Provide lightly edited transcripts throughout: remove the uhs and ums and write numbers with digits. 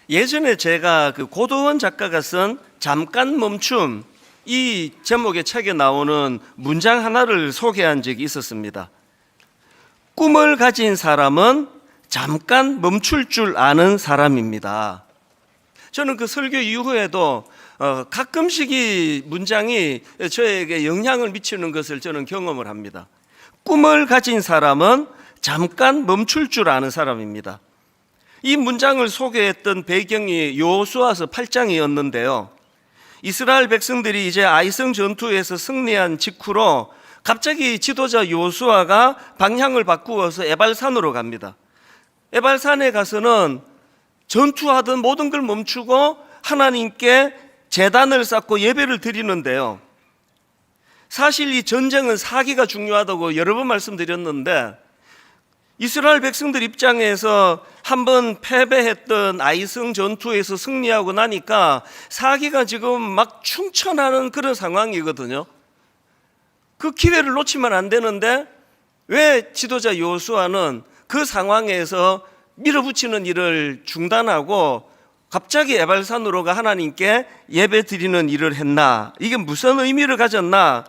예전에 제가 그 고도원 작가가 쓴 잠깐 멈춤 이 제목의 책에 나오는 문장 하나를 소개한 적이 있었습니다. 꿈을 가진 사람은 잠깐 멈출 줄 아는 사람입니다. 저는 그 설교 이후에도 가끔씩 이 문장이 저에게 영향을 미치는 것을 저는 경험을 합니다. 꿈을 가진 사람은 잠깐 멈출 줄 아는 사람입니다. 이 문장을 소개했던 배경이 여호수아서 8장이었는데요. 이스라엘 백성들이 이제 아이성 전투에서 승리한 직후로 갑자기 지도자 여호수아가 방향을 바꾸어서 에발산으로 갑니다. 에발산에 가서는 전투하던 모든 걸 멈추고 하나님께 제단을 쌓고 예배를 드리는데요. 사실 이 전쟁은 사기가 중요하다고 여러 번 말씀드렸는데 이스라엘 백성들 입장에서 한번 패배했던 아이성 전투에서 승리하고 나니까 사기가 지금 막 충천하는 그런 상황이거든요. 그 기회를 놓치면 안 되는데 왜 지도자 여호수아는 그 상황에서 밀어붙이는 일을 중단하고 갑자기 에발산으로 가 하나님께 예배 드리는 일을 했나? 이게 무슨 의미를 가졌나?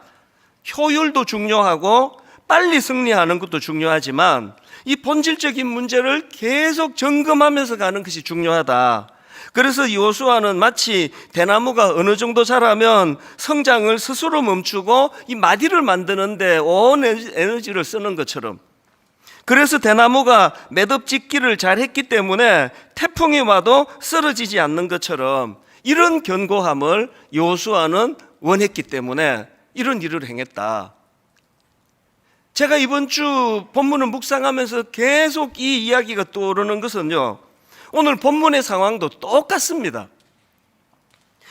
효율도 중요하고 빨리 승리하는 것도 중요하지만 이 본질적인 문제를 계속 점검하면서 가는 것이 중요하다. 그래서 여호수아는 마치 대나무가 어느 정도 자라면 성장을 스스로 멈추고 이 마디를 만드는데 온 에너지를 쓰는 것처럼, 그래서 대나무가 매듭짓기를 잘했기 때문에 태풍이 와도 쓰러지지 않는 것처럼 이런 견고함을 여호수아는 원했기 때문에 이런 일을 행했다. 제가 이번 주 본문을 묵상하면서 계속 이 이야기가 떠오르는 것은요, 오늘 본문의 상황도 똑같습니다.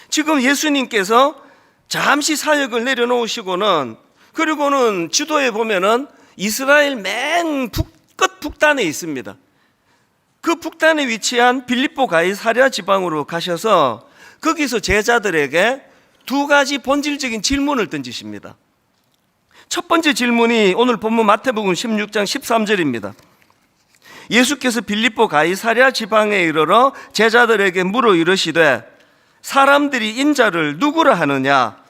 지금 예수님께서 잠시 사역을 내려놓으시고는, 그리고는 지도에 보면은 이스라엘 맨 끝 북단에 있습니다. 그 북단에 위치한 빌립보 가이사랴 지방으로 가셔서 거기서 제자들에게 두 가지 본질적인 질문을 던지십니다. 첫 번째 질문이 오늘 본문 마태복음 16장 13절입니다. 예수께서 빌립보 가이사랴 지방에 이르러 제자들에게 물어 이르시되 사람들이 인자를 누구라 하느냐?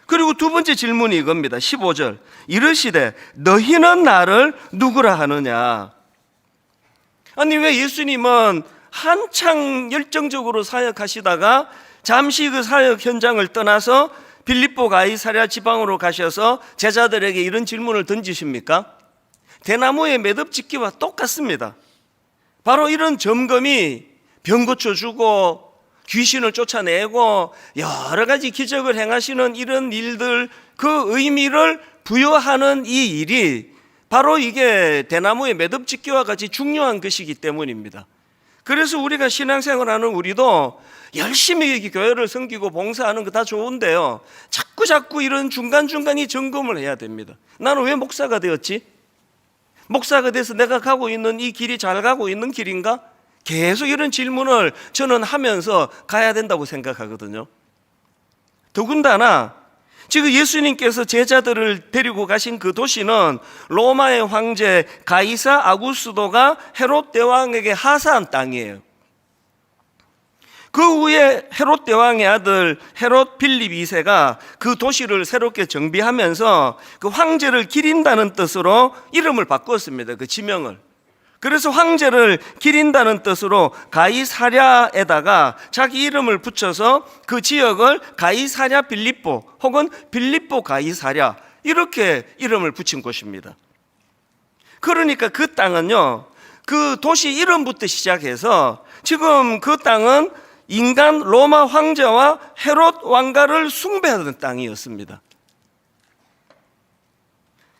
그리고 두 번째 질문이 이겁니다. 15절. 이르시되 너희는 나를 누구라 하느냐? 아니, 왜 예수님은 한창 열정적으로 사역하시다가 잠시 그 사역 현장을 떠나서 빌립보 가이사랴 지방으로 가셔서 제자들에게 이런 질문을 던지십니까? 대나무의 매듭짓기와 똑같습니다. 바로 이런 점검이 병 고쳐주고 귀신을 쫓아내고 여러 가지 기적을 행하시는 이런 일들, 그 의미를 부여하는 이 일이 바로 이게 대나무의 매듭짓기와 같이 중요한 것이기 때문입니다. 그래서 우리가 신앙생활하는 우리도 열심히 교회를 섬기고 봉사하는 거 다 좋은데요, 자꾸 이런 중간중간이 점검을 해야 됩니다. 나는 왜 목사가 되었지? 목사가 돼서 내가 가고 있는 이 길이 잘 가고 있는 길인가? 계속 이런 질문을 저는 하면서 가야 된다고 생각하거든요. 더군다나 지금 예수님께서 제자들을 데리고 가신 그 도시는 로마의 황제 가이사 아구스도가 헤롯 대왕에게 하사한 땅이에요. 그 후에 헤롯 대왕의 아들 헤롯 빌립 2세가 그 도시를 새롭게 정비하면서 그 황제를 기린다는 뜻으로 이름을 바꾸었습니다. 그 지명을. 그래서 황제를 기린다는 뜻으로 가이사랴에다가 자기 이름을 붙여서 그 지역을 가이사랴 빌립보 혹은 빌립보 가이사랴 이렇게 이름을 붙인 곳입니다. 그러니까 그 땅은요, 그 도시 이름부터 시작해서 지금 그 땅은 인간 로마 황제와 헤롯 왕가를 숭배하던 땅이었습니다.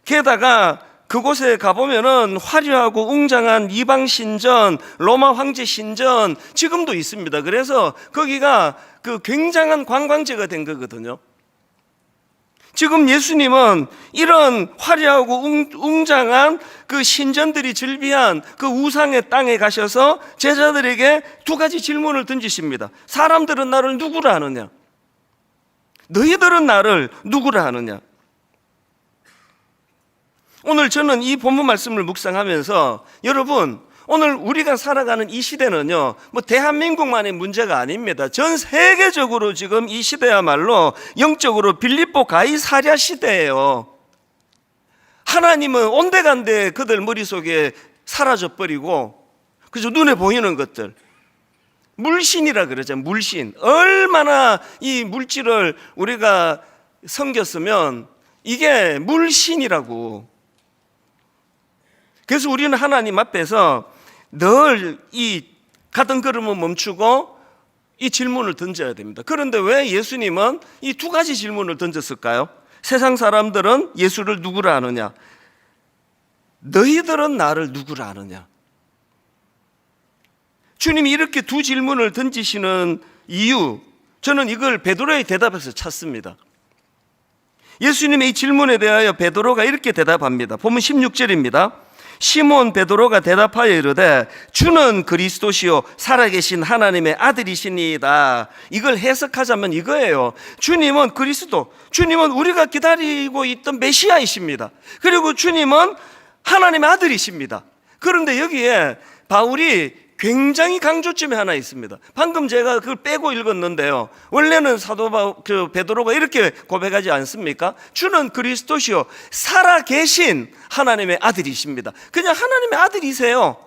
게다가 그곳에 가보면은 화려하고 웅장한 이방 신전, 로마 황제 신전 지금도 있습니다. 그래서 거기가 그 굉장한 관광지가 된 거거든요. 지금 예수님은 이런 화려하고 웅장한 그 신전들이 즐비한 그 우상의 땅에 가셔서 제자들에게 두 가지 질문을 던지십니다. 사람들은 나를 누구라 하느냐? 너희들은 나를 누구라 하느냐? 오늘 저는 이 본문 말씀을 묵상하면서 여러분, 오늘 우리가 살아가는 이 시대는요, 뭐 대한민국만의 문제가 아닙니다. 전 세계적으로 지금 이 시대야말로 영적으로 빌립보 가이사랴 시대예요. 하나님은 온데간데 그들 머릿속에 사라져버리고, 그죠? 눈에 보이는 것들, 물신이라 그러죠. 물신. 얼마나 이 물질을 우리가 섬겼으면 이게 물신이라고. 그래서 우리는 하나님 앞에서 늘 이 가던 걸음을 멈추고 이 질문을 던져야 됩니다. 그런데 왜 예수님은 이 두 가지 질문을 던졌을까요? 세상 사람들은 예수를 누구라 아느냐? 너희들은 나를 누구라 아느냐? 주님이 이렇게 두 질문을 던지시는 이유, 저는 이걸 베드로의 대답에서 찾습니다. 예수님의 이 질문에 대하여 베드로가 이렇게 대답합니다. 보면 16절입니다. 시몬 베드로가 대답하여 이르되 주는 그리스도시요 살아계신 하나님의 아들이시니이다. 이걸 해석하자면 이거예요. 주님은 그리스도, 주님은 우리가 기다리고 있던 메시아이십니다. 그리고 주님은 하나님의 아들이십니다. 그런데 여기에 바울이 굉장히 강조점이 하나 있습니다. 방금 제가 그걸 빼고 읽었는데요, 원래는 사도 베드로가 이렇게 고백하지 않습니까? 주는 그리스도시요 살아계신 하나님의 아들이십니다. 그냥 하나님의 아들이세요.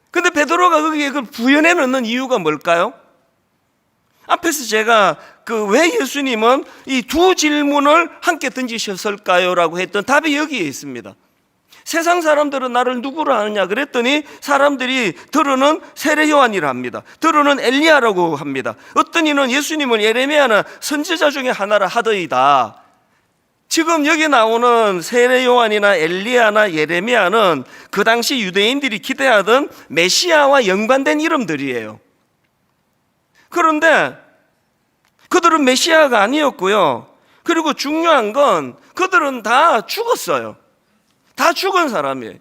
근데 베드로가 거기에 그걸 부연해 넣는 이유가 뭘까요? 앞에서 제가 왜 예수님은 이 두 질문을 함께 던지셨을까요? 라고 했던 답이 여기에 있습니다. 세상 사람들은 나를 누구라 하느냐 그랬더니 사람들이 들어는 세례 요한이라 합니다. 들어는 엘리야라고 합니다. 어떤 이는 예수님은 예레미야나 선지자 중에 하나라 하더이다. 지금 여기 나오는 세례 요한이나 엘리야나 예레미야는 그 당시 유대인들이 기대하던 메시아와 연관된 이름들이에요. 그런데 그들은 메시아가 아니었고요. 그리고 중요한 건 그들은 다 죽었어요. 다 죽은 사람이에요.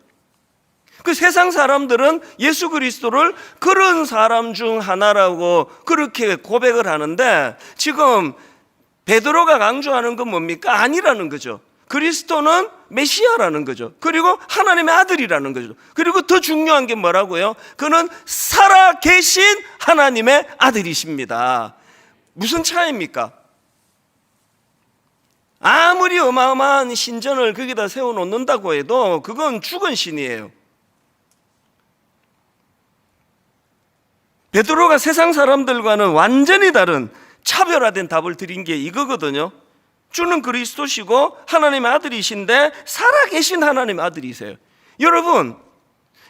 그 세상 사람들은 예수 그리스도를 그런 사람 중 하나라고 그렇게 고백을 하는데, 지금 베드로가 강조하는 건 뭡니까? 아니라는 거죠. 그리스도는 메시아라는 거죠. 그리고 하나님의 아들이라는 거죠. 그리고 더 중요한 게 뭐라고요? 그는 살아계신 하나님의 아들이십니다. 무슨 차이입니까? 아무리 어마어마한 신전을 거기다 세워놓는다고 해도 그건 죽은 신이에요. 베드로가 세상 사람들과는 완전히 다른 차별화된 답을 드린 게 이거거든요. 주는 그리스도시고 하나님의 아들이신데 살아계신 하나님의 아들이세요. 여러분,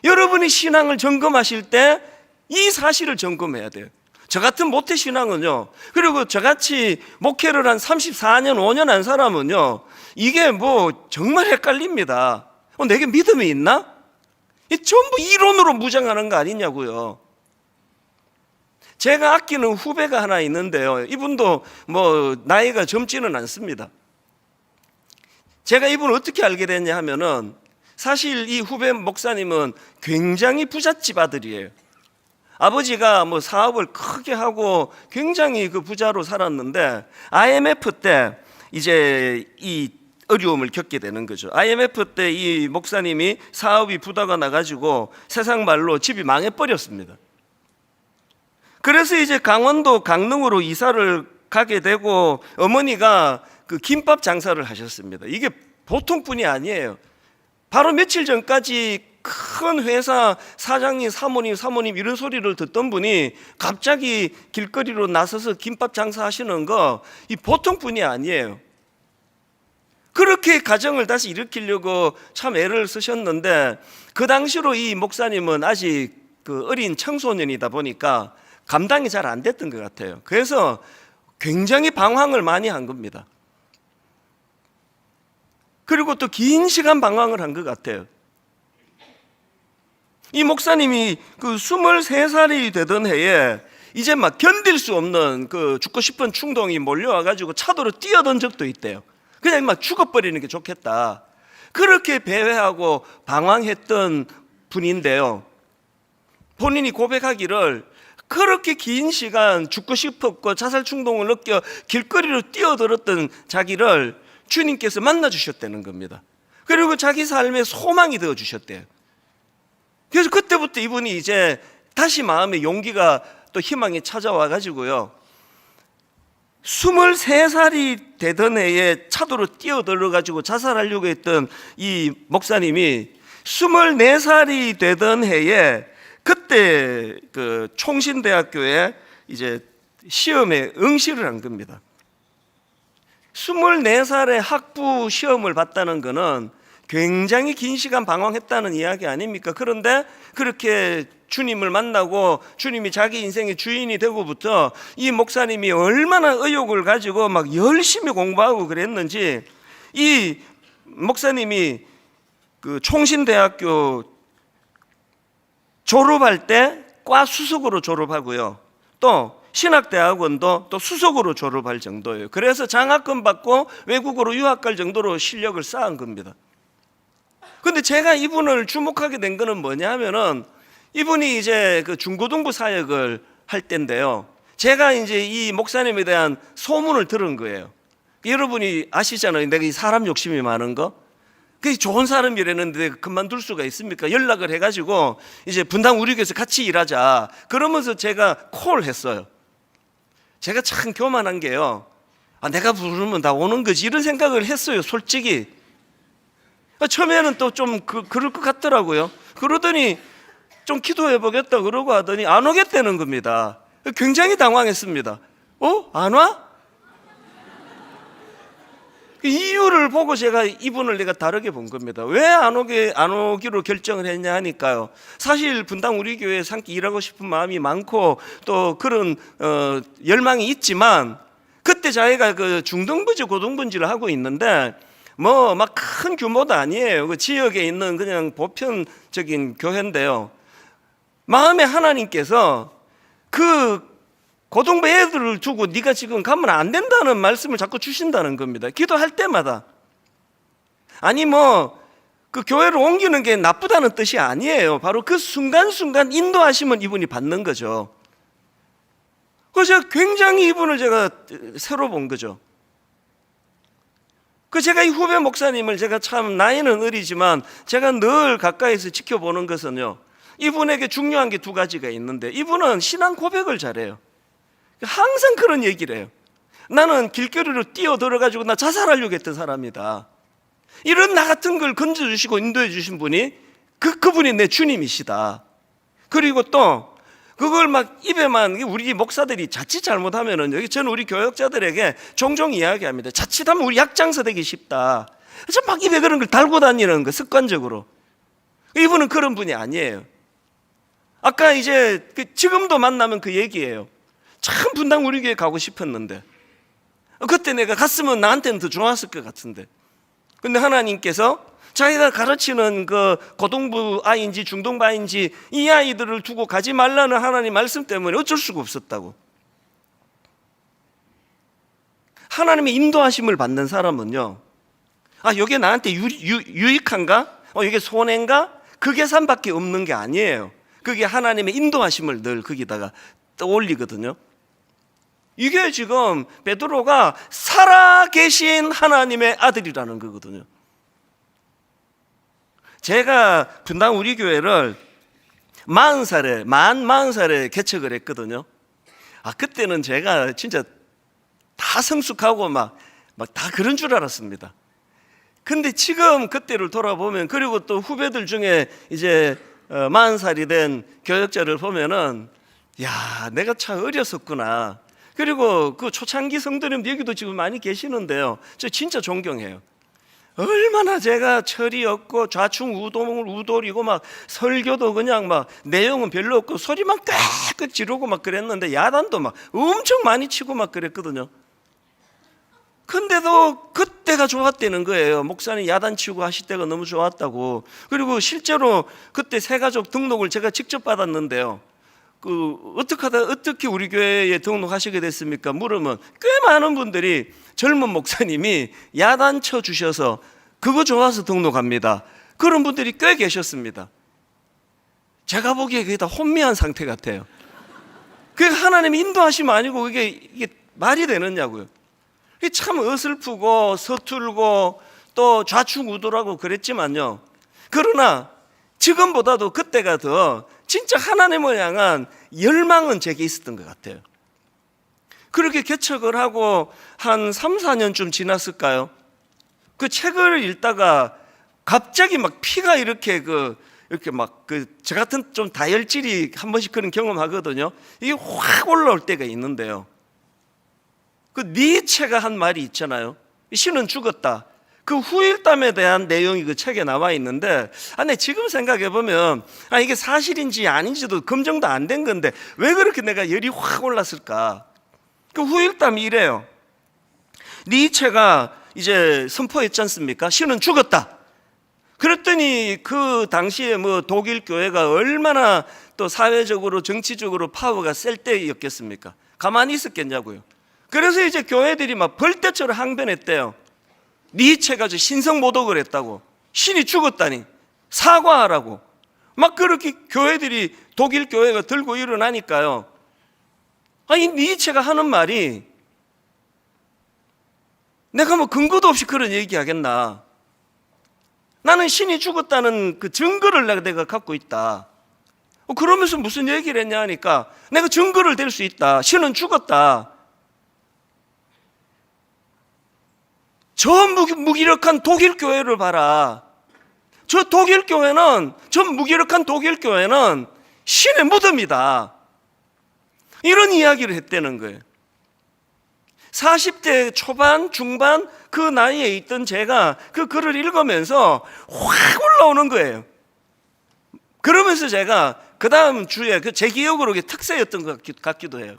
여러분이 신앙을 점검하실 때 이 사실을 점검해야 돼요. 저 같은 모태신앙은요, 그리고 저같이 목회를 한 34년, 5년 한 사람은요, 이게 뭐 정말 헷갈립니다. 내게 믿음이 있나? 이 전부 이론으로 무장하는 거 아니냐고요. 제가 아끼는 후배가 하나 있는데요, 이분도 뭐 나이가 젊지는 않습니다. 제가 이분을 어떻게 알게 됐냐 하면은, 사실 이 후배 목사님은 굉장히 부잣집 아들이에요. 아버지가 뭐 사업을 크게 하고 굉장히 그 부자로 살았는데, IMF 때 이제 이 어려움을 겪게 되는 거죠. IMF 때 이 목사님이 사업이 부도가 나가지고 세상 말로 집이 망해버렸습니다. 그래서 이제 강원도 강릉으로 이사를 가게 되고, 어머니가 그 김밥 장사를 하셨습니다. 이게 보통 분이 아니에요. 바로 며칠 전까지 큰 회사 사장님, 사모님 이런 소리를 듣던 분이 갑자기 길거리로 나서서 김밥 장사하시는 거, 이 보통 분이 아니에요. 그렇게 가정을 다시 일으키려고 참 애를 쓰셨는데, 그 당시로 이 목사님은 아직 그 어린 청소년이다 보니까 감당이 잘 안 됐던 것 같아요. 그래서 굉장히 방황을 많이 한 겁니다. 그리고 또 긴 시간 방황을 한 것 같아요. 이 목사님이 그 23살이 되던 해에 이제 막 견딜 수 없는 그 죽고 싶은 충동이 몰려와가지고 차도로 뛰어든 적도 있대요. 그냥 막 죽어버리는 게 좋겠다. 그렇게 배회하고 방황했던 분인데요, 본인이 고백하기를 그렇게 긴 시간 죽고 싶었고 자살 충동을 느껴 길거리로 뛰어들었던 자기를 주님께서 만나주셨다는 겁니다. 그리고 자기 삶에 소망이 되어주셨대요. 그래서 그때부터 그때부터 이분이 이제 다시 마음의 용기가 또 희망이 찾아와 가지고요, 23살이 되던 해에 차도로 뛰어들어 가지고 자살하려고 했던 이 목사님이 24살이 되던 해에 그때 그 총신대학교에 이제 시험에 응시를 한 겁니다. 24살에 학부 시험을 봤다는 것은 굉장히 긴 시간 방황했다는 이야기 아닙니까? 그런데 그렇게 주님을 만나고 주님이 자기 인생의 주인이 되고부터 이 목사님이 얼마나 의욕을 가지고 막 열심히 공부하고 그랬는지, 이 목사님이 그 총신대학교 졸업할 때 과 수석으로 졸업하고요, 또 신학대학원도 또 수석으로 졸업할 정도예요. 그래서 장학금 받고 외국으로 유학 갈 정도로 실력을 쌓은 겁니다. 근데 제가 이분을 주목하게 된 거는 뭐냐 하면은, 이분이 이제 그 중고등부 사역을 할 때인데요, 제가 이제 이 목사님에 대한 소문을 들은 거예요. 여러분이 아시잖아요, 내가 이 사람 욕심이 많은 거. 그게 좋은 사람이라는데 그만둘 수가 있습니까? 연락을 해가지고 이제 분당 우리 교회에서 같이 일하자 그러면서 제가 콜 했어요. 제가 참 교만한 게요, 내가 부르면 다 오는 거지 이런 생각을 했어요, 솔직히. 처음에는 또 좀 그럴 것 같더라고요. 그러더니 좀 기도해 보겠다 그러고 하더니 안 오겠다는 겁니다. 굉장히 당황했습니다. 안 와? 이유를 보고 제가 이분을 내가 다르게 본 겁니다. 왜 안 오기로 결정을 했냐 하니까요, 사실 분당 우리 교회에 함께 일하고 싶은 마음이 많고 또 그런 열망이 있지만, 그때 자기가 그 중등부지 고등부지를 하고 있는데 뭐 막 큰 규모도 아니에요. 그 지역에 있는 그냥 보편적인 교회인데요, 마음에 하나님께서 그 고등부 애들을 두고 네가 지금 가면 안 된다는 말씀을 자꾸 주신다는 겁니다. 기도할 때마다. 아니 뭐 그 교회를 옮기는 게 나쁘다는 뜻이 아니에요. 바로 그 순간순간 인도하시면 이분이 받는 거죠. 그래서 굉장히 이분을 제가 새로 본 거죠. 제가 이 후배 목사님을 제가 참 나이는 어리지만 제가 늘 가까이서 지켜보는 것은요, 이분에게 중요한 게 두 가지가 있는데, 이분은 신앙 고백을 잘해요. 항상 그런 얘기를 해요. 나는 길거리로 뛰어들어가지고 나 자살하려고 했던 사람이다. 이런 나 같은 걸 건져주시고 인도해 주신 분이 그분이 내 주님이시다. 그리고 또 그걸 막 입에만, 우리 목사들이 자칫 잘못하면은, 여기 저는 우리 교역자들에게 종종 이야기합니다. 자칫하면 우리 약장사 되기 쉽다. 그래서 막 입에 그런 걸 달고 다니는 거, 습관적으로. 이분은 그런 분이 아니에요. 아까 이제 지금도 만나면 그 얘기예요. 참 분당 우리 교회 가고 싶었는데, 그때 내가 갔으면 나한테는 더 좋았을 것 같은데, 근데 하나님께서 자기가 가르치는 그 고등부 아이인지 중등부 아이인지 이 아이들을 두고 가지 말라는 하나님 말씀 때문에 어쩔 수가 없었다고. 하나님의 인도하심을 받는 사람은요, 이게 나한테 유익한가? 이게 손해인가? 그 계산밖에 없는 게 아니에요. 그게 하나님의 인도하심을 늘 거기다가 떠올리거든요. 이게 지금 베드로가 살아계신 하나님의 아들이라는 거거든요. 제가 분당 우리 교회를 40살에 개척을 했거든요. 그때는 제가 진짜 다 성숙하고 막 다 그런 줄 알았습니다. 근데 지금 그때를 돌아보면, 그리고 또 후배들 중에 이제 40살이 된 교역자를 보면은, 야, 내가 참 어렸었구나. 그리고 그 초창기 성도님 여기도 지금 많이 계시는데요, 저 진짜 존경해요. 얼마나 제가 철이 없고 좌충우돌을 우돌이고 막 설교도 그냥 막 내용은 별로 없고 소리만 꽥꽥 지르고 막 그랬는데, 야단도 막 엄청 많이 치고 막 그랬거든요. 근데도 그때가 좋았다는 거예요. 목사님 야단 치고 하실 때가 너무 좋았다고. 그리고 실제로 그때 새가족 등록을 제가 직접 받았는데요, 어떻게 우리 교회에 등록하시게 됐습니까? 물으면 꽤 많은 분들이 젊은 목사님이 야단 쳐 주셔서 그거 좋아서 등록합니다, 그런 분들이 꽤 계셨습니다. 제가 보기에 그게 다 혼미한 상태 같아요. 그게 하나님이 인도하시면 아니고 이게 말이 되느냐고요. 이게 참 어설프고 서툴고 또 좌충우돌하고 그랬지만요, 그러나 지금보다도 그때가 더 진짜 하나님을 향한 열망은 제게 있었던 것 같아요. 그렇게 개척을 하고 한 3, 4년쯤 지났을까요? 그 책을 읽다가 갑자기 막 피가 이렇게 저 같은 좀 다혈질이 한 번씩 그런 경험하거든요. 이게 확 올라올 때가 있는데요. 그 니체가 한 말이 있잖아요. 신은 죽었다. 그 후일담에 대한 내용이 그 책에 나와 있는데, 내 지금 생각해 보면 이게 사실인지 아닌지도 검증도 안 된 건데 왜 그렇게 내가 열이 확 올랐을까? 그 후일담이 이래요. 니체가 이제 선포했지 않습니까? 신은 죽었다. 그랬더니 그 당시에 독일 교회가 얼마나 또 사회적으로 정치적으로 파워가 셀 때였겠습니까? 가만히 있었겠냐고요. 그래서 이제 교회들이 막 벌떼처럼 항변했대요. 니체가 신성모독을 했다고, 신이 죽었다니 사과하라고 막 그렇게 교회들이, 독일 교회가 들고 일어나니까요. 니체가 하는 말이, 내가 근거도 없이 그런 얘기하겠나? 나는 신이 죽었다는 그 증거를 내가 갖고 있다. 그러면서 무슨 얘기를 했냐 하니까, 내가 증거를 댈 수 있다. 신은 죽었다. 저 무기력한 독일 교회를 봐라. 저 무기력한 독일 교회는 신의 무덤이다. 이런 이야기를 했다는 거예요. 40대 초반, 중반 그 나이에 있던 제가 그 글을 읽으면서 확 올라오는 거예요. 그러면서 제가 그 다음 주에 제 기억으로 특세였던 것 같기도 해요.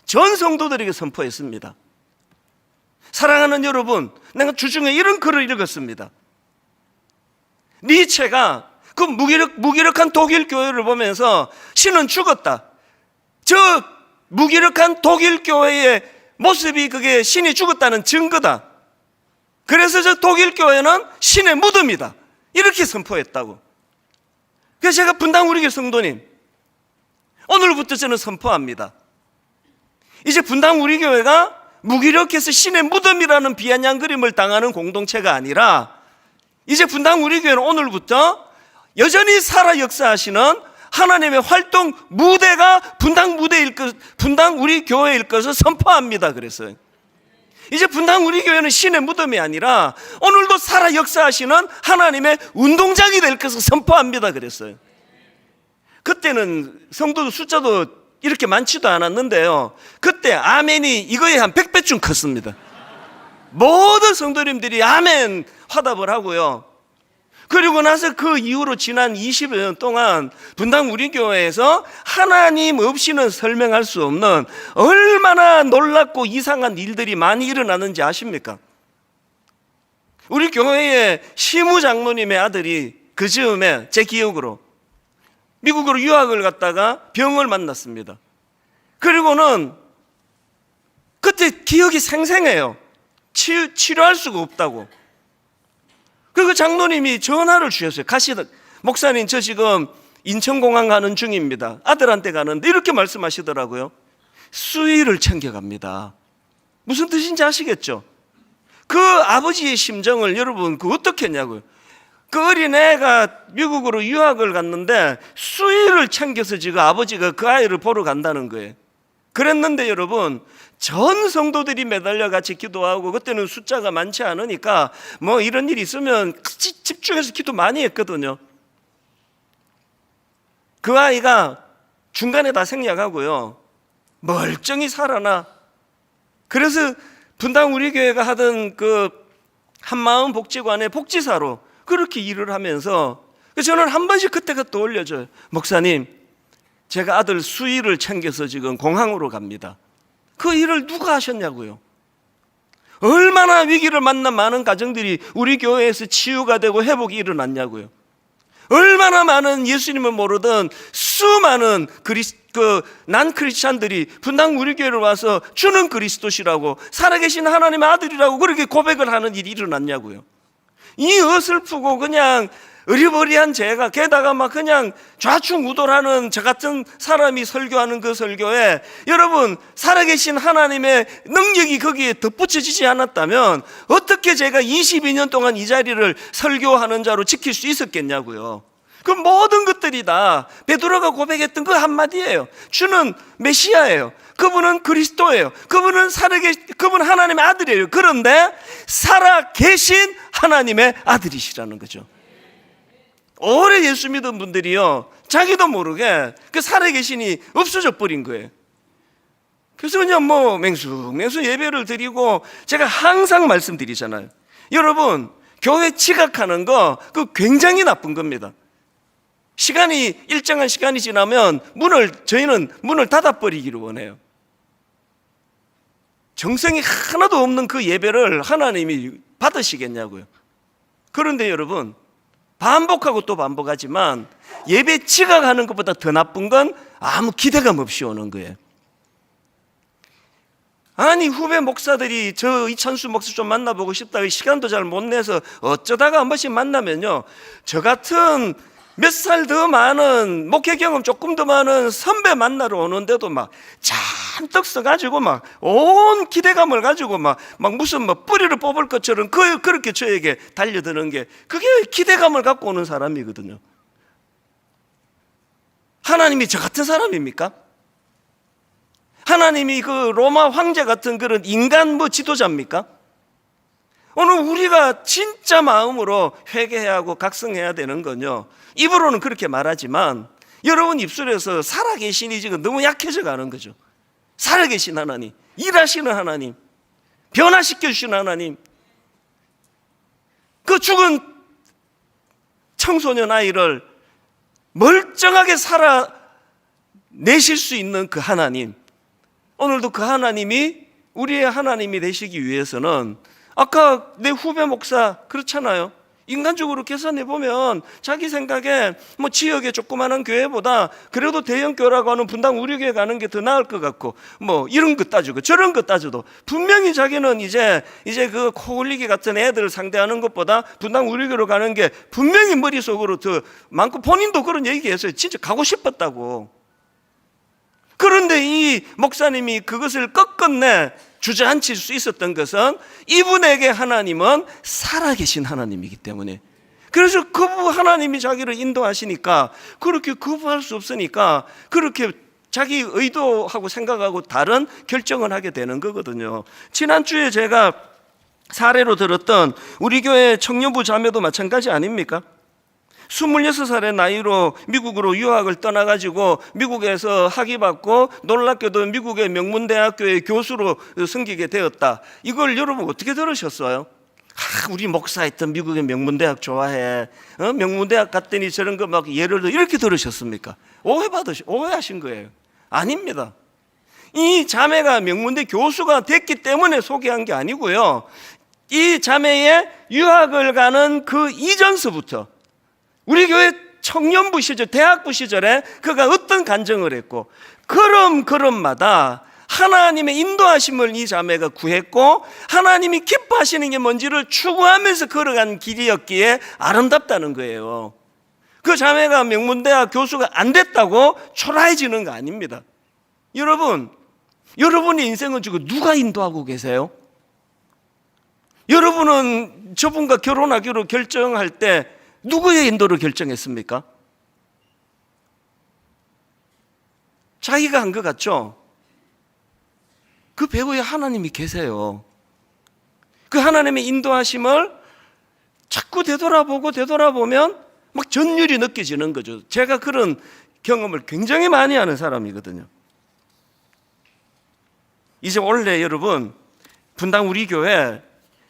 전 성도들에게 선포했습니다. 사랑하는 여러분, 내가 주중에 이런 글을 읽었습니다. 니체가 그 무기력한 독일 교회를 보면서 신은 죽었다. 저 무기력한 독일 교회의 모습이 그게 신이 죽었다는 증거다. 그래서 저 독일 교회는 신의 무덤이다. 이렇게 선포했다고. 그래서 제가 분당 우리교회 성도님, 오늘부터 저는 선포합니다. 이제 분당 우리교회가 무기력해서 신의 무덤이라는 비아냥 그림을 당하는 공동체가 아니라, 이제 분당 우리교회는 오늘부터 여전히 살아 역사하시는 하나님의 활동 무대가 분당 우리 교회일 것을 선포합니다. 그랬어요. 이제 분당 우리 교회는 신의 무덤이 아니라 오늘도 살아 역사하시는 하나님의 운동장이 될 것을 선포합니다. 그랬어요. 그때는 성도 숫자도 이렇게 많지도 않았는데요, 그때 아멘이 이거에 한 100배쯤 컸습니다. 모든 성도님들이 아멘 화답을 하고요. 그리고 나서 그 이후로 지난 20여 년 동안 분당 우리 교회에서 하나님 없이는 설명할 수 없는 얼마나 놀랍고 이상한 일들이 많이 일어나는지 아십니까? 우리 교회의 시무 장로님의 아들이 그 즈음에 제 기억으로 미국으로 유학을 갔다가 병을 만났습니다. 그리고는 그때 기억이 생생해요. 치료할 수가 없다고. 그 장로님이 전화를 주셨어요. 목사님, 저 지금 인천공항 가는 중입니다. 아들한테 가는데 이렇게 말씀하시더라고요. 수의를 챙겨갑니다. 무슨 뜻인지 아시겠죠? 그 아버지의 심정을 여러분 어떻게 했냐고요. 그 어린애가 미국으로 유학을 갔는데 수의를 챙겨서 지금 아버지가 그 아이를 보러 간다는 거예요. 그랬는데 여러분, 전 성도들이 매달려 같이 기도하고, 그때는 숫자가 많지 않으니까 이런 일이 있으면 집중해서 기도 많이 했거든요. 그 아이가 중간에 다 생략하고요, 멀쩡히 살아나. 그래서 분당 우리 교회가 하던 그 한마음 복지관의 복지사로 그렇게 일을 하면서 저는 한 번씩 그때가 떠올려져요. 목사님, 제가 아들 수의를 챙겨서 지금 공항으로 갑니다. 그 일을 누가 하셨냐고요. 얼마나 위기를 만난 많은 가정들이 우리 교회에서 치유가 되고 회복이 일어났냐고요. 얼마나 많은 예수님을 모르던 수많은 난 크리스찬들이 분당 우리 교회를 와서 주는 그리스도시라고, 살아계신 하나님의 아들이라고 그렇게 고백을 하는 일이 일어났냐고요. 이 어설프고 그냥 어리버리한 제가, 게다가 그냥 좌충우돌하는 저 같은 사람이 설교하는 그 설교에 여러분, 살아계신 하나님의 능력이 거기에 덧붙여지지 않았다면 어떻게 제가 22년 동안 이 자리를 설교하는 자로 지킬 수 있었겠냐고요. 그 모든 것들이 다 베드로가 고백했던 그 한마디예요. 주는 메시아예요. 그분은 그리스도예요. 그분 하나님의 아들이에요. 그런데 살아계신 하나님의 아들이시라는 거죠. 오래 예수 믿은 분들이요, 자기도 모르게 그 살아계신이 없어져 버린 거예요. 그래서 그냥 뭐 맹수 예배를 드리고, 제가 항상 말씀드리잖아요. 여러분, 교회 지각하는 거 그 굉장히 나쁜 겁니다. 일정한 시간이 지나면 저희는 문을 닫아버리기를 원해요. 정성이 하나도 없는 그 예배를 하나님이 받으시겠냐고요. 그런데 여러분, 반복하고 또 반복하지만 예배 지각하는 것보다 더 나쁜 건 아무 기대감 없이 오는 거예요. 아니, 후배 목사들이 저 이찬수 목사 좀 만나보고 싶다, 시간도 잘 못 내서 어쩌다가 한 번씩 만나면요, 저 같은 몇 살 더 많은, 목회 경험 조금 더 많은 선배 만나러 오는데도 막 잔뜩 써가지고 막 온 기대감을 가지고 막 무슨 뿌리를 뽑을 것처럼 그렇게 저에게 달려드는 게, 그게 기대감을 갖고 오는 사람이거든요. 하나님이 저 같은 사람입니까? 하나님이 그 로마 황제 같은 그런 인간 지도자입니까? 오늘 우리가 진짜 마음으로 회개해야 하고 각성해야 되는 건요, 입으로는 그렇게 말하지만 여러분 입술에서 살아계신이 지금 너무 약해져 가는 거죠. 살아계신 하나님, 일하시는 하나님, 변화시켜 주시는 하나님, 그 죽은 청소년 아이를 멀쩡하게 살아내실 수 있는 그 하나님, 오늘도 그 하나님이 우리의 하나님이 되시기 위해서는, 아까 내 후배 목사 그렇잖아요. 인간적으로 계산해 보면 자기 생각에 지역의 조그마한 교회보다 그래도 대형 교회라고 하는 분당 우리 교회 가는 게 더 나을 것 같고, 이런 거 따지고 저런 거 따져도 분명히 자기는 이제 그 코올리기 같은 애들을 상대하는 것보다 분당 우리 교회로 가는 게 분명히 머릿속으로 더 많고, 본인도 그런 얘기했어요. 진짜 가고 싶었다고. 그런데 이 목사님이 그것을 끝끝내 주저앉힐 수 있었던 것은 이분에게 하나님은 살아계신 하나님이기 때문에, 그래서 하나님이 자기를 인도하시니까 그렇게 거부할 수 없으니까 그렇게 자기 의도하고 생각하고 다른 결정을 하게 되는 거거든요. 지난주에 제가 사례로 들었던 우리 교회 청년부 자매도 마찬가지 아닙니까? 26살의 나이로 미국으로 유학을 떠나가지고 미국에서 학위받고 놀랍게도 미국의 명문대학교의 교수로 섬기게 되었다. 이걸 여러분 어떻게 들으셨어요? 우리 목사했던 미국의 명문대학 좋아해. 명문대학 갔더니 저런 거 예를 들어 이렇게 들으셨습니까? 오해하신 거예요. 아닙니다. 이 자매가 명문대 교수가 됐기 때문에 소개한 게 아니고요, 이 자매의 유학을 가는 그 이전서부터 우리 교회 청년부 시절, 대학부 시절에 그가 어떤 간증을 했고, 걸음마다 하나님의 인도하심을 이 자매가 구했고, 하나님이 기뻐하시는 게 뭔지를 추구하면서 걸어간 길이었기에 아름답다는 거예요. 그 자매가 명문대학 교수가 안 됐다고 초라해지는 거 아닙니다. 여러분의 인생은 지금 누가 인도하고 계세요? 여러분은 저분과 결혼하기로 결정할 때 누구의 인도를 결정했습니까? 자기가 한 것 같죠? 그 배후에 하나님이 계세요. 그 하나님의 인도하심을 자꾸 되돌아보면 전율이 느껴지는 거죠. 제가 그런 경험을 굉장히 많이 하는 사람이거든요. 이제 원래 여러분, 분당 우리 교회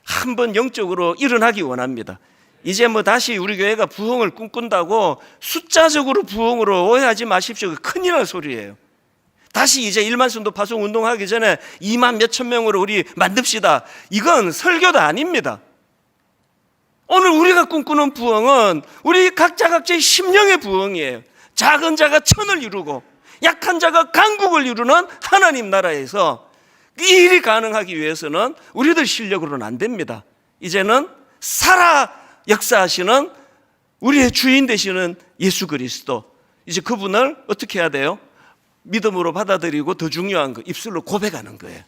한번 영적으로 일어나기 원합니다. 이제 다시 우리 교회가 부흥을 꿈꾼다고 숫자적으로 부흥으로 오해하지 마십시오. 큰일 날 소리예요. 다시 이제 1만 순도 파송 운동하기 전에 2만 몇천 명으로 우리 만듭시다. 이건 설교도 아닙니다. 오늘 우리가 꿈꾸는 부흥은 우리 각자의 심령의 부흥이에요. 작은 자가 천을 이루고 약한 자가 강국을 이루는 하나님 나라에서 이 일이 가능하기 위해서는 우리들 실력으로는 안 됩니다. 이제는 역사하시는 우리의 주인 되시는 예수 그리스도, 이제 그분을 어떻게 해야 돼요? 믿음으로 받아들이고, 더 중요한 거 입술로 고백하는 거예요.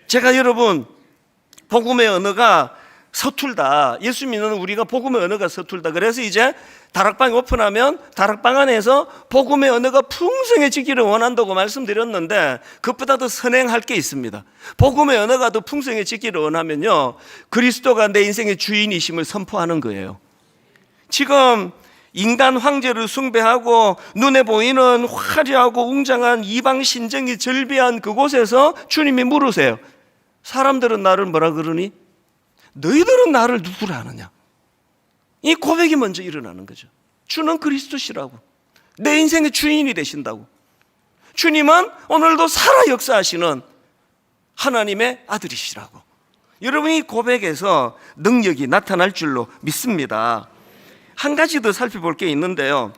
제가 여러분, 복음의 언어가 서툴다. 예수 믿는 우리가 복음의 언어가 서툴다. 그래서 이제 다락방이 오픈하면 다락방 안에서 복음의 언어가 풍성해지기를 원한다고 말씀드렸는데, 그것보다 더 선행할 게 있습니다. 복음의 언어가 더 풍성해지기를 원하면요, 그리스도가 내 인생의 주인이심을 선포하는 거예요. 지금 인간 황제를 숭배하고 눈에 보이는 화려하고 웅장한 이방 신정이 절비한 그곳에서 주님이 물으세요. 사람들은 나를 뭐라 그러니? 너희들은 나를 누구라 하느냐? 이 고백이 먼저 일어나는 거죠. 주는 그리스도시라고, 내 인생의 주인이 되신다고. 주님은 오늘도 살아 역사하시는 하나님의 아들이시라고. 여러분, 이 고백에서 능력이 나타날 줄로 믿습니다. 한 가지 더 살펴볼 게 있는데요,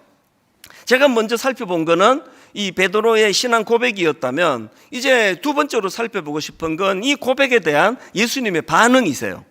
제가 먼저 살펴본 거는 이 베드로의 신앙 고백이었다면, 이제 두 번째로 살펴보고 싶은 건 이 고백에 대한 예수님의 반응이세요.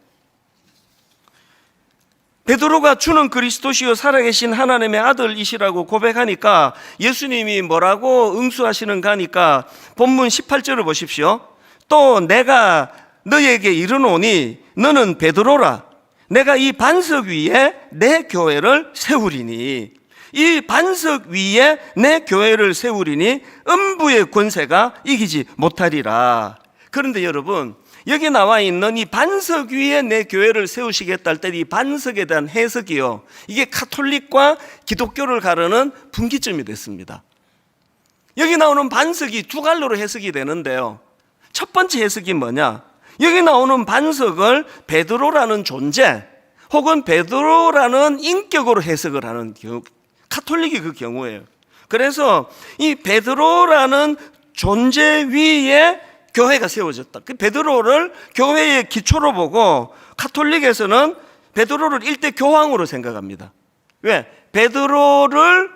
베드로가 주는 그리스도시요 살아계신 하나님의 아들이시라고 고백하니까 예수님이 뭐라고 응수하시는가 하니까 본문 18절을 보십시오. 또 내가 너에게 이르노니 너는 베드로라. 내가 이 반석 위에 내 교회를 세우리니, 이 반석 위에 내 교회를 세우리니 음부의 권세가 이기지 못하리라. 그런데 여러분, 여기 나와 있는 이 반석 위에 내 교회를 세우시겠다 할 때 이 반석에 대한 해석이요, 이게 가톨릭과 기독교를 가르는 분기점이 됐습니다. 여기 나오는 반석이 두 갈로로 해석이 되는데요, 첫 번째 해석이 뭐냐? 여기 나오는 반석을 베드로라는 존재 혹은 베드로라는 인격으로 해석을 하는 경우, 가톨릭이 그 경우예요. 그래서 이 베드로라는 존재 위에 교회가 세워졌다. 그 베드로를 교회의 기초로 보고 가톨릭에서는 베드로를 일대 교황으로 생각합니다. 왜? 베드로를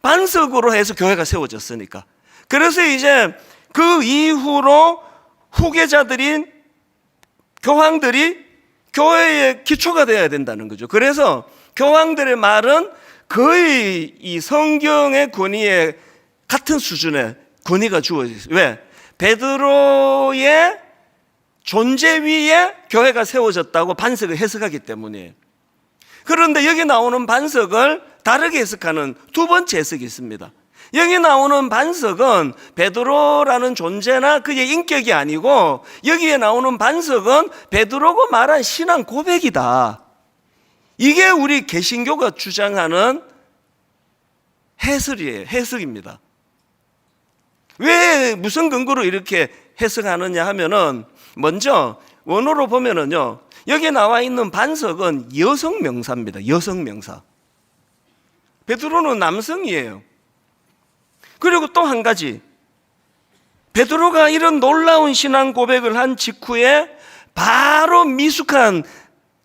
반석으로 해서 교회가 세워졌으니까. 그래서 이제 그 이후로 후계자들인 교황들이 교회의 기초가 되어야 된다는 거죠. 그래서 교황들의 말은 거의 이 성경의 권위에 같은 수준의 권위가 주어졌어요. 왜? 베드로의 존재 위에 교회가 세워졌다고 반석을 해석하기 때문이에요. 그런데 여기 나오는 반석을 다르게 해석하는 두 번째 해석이 있습니다. 여기 나오는 반석은 베드로라는 존재나 그의 인격이 아니고, 여기에 나오는 반석은 베드로가 말한 신앙 고백이다. 이게 우리 개신교가 주장하는 해석입니다. 왜, 무슨 근거로 이렇게 해석하느냐 하면은, 먼저 원어로 보면은요, 여기 나와 있는 반석은 여성 명사입니다. 여성 명사. 베드로는 남성이에요. 그리고 또 한 가지, 베드로가 이런 놀라운 신앙 고백을 한 직후에 바로 미숙한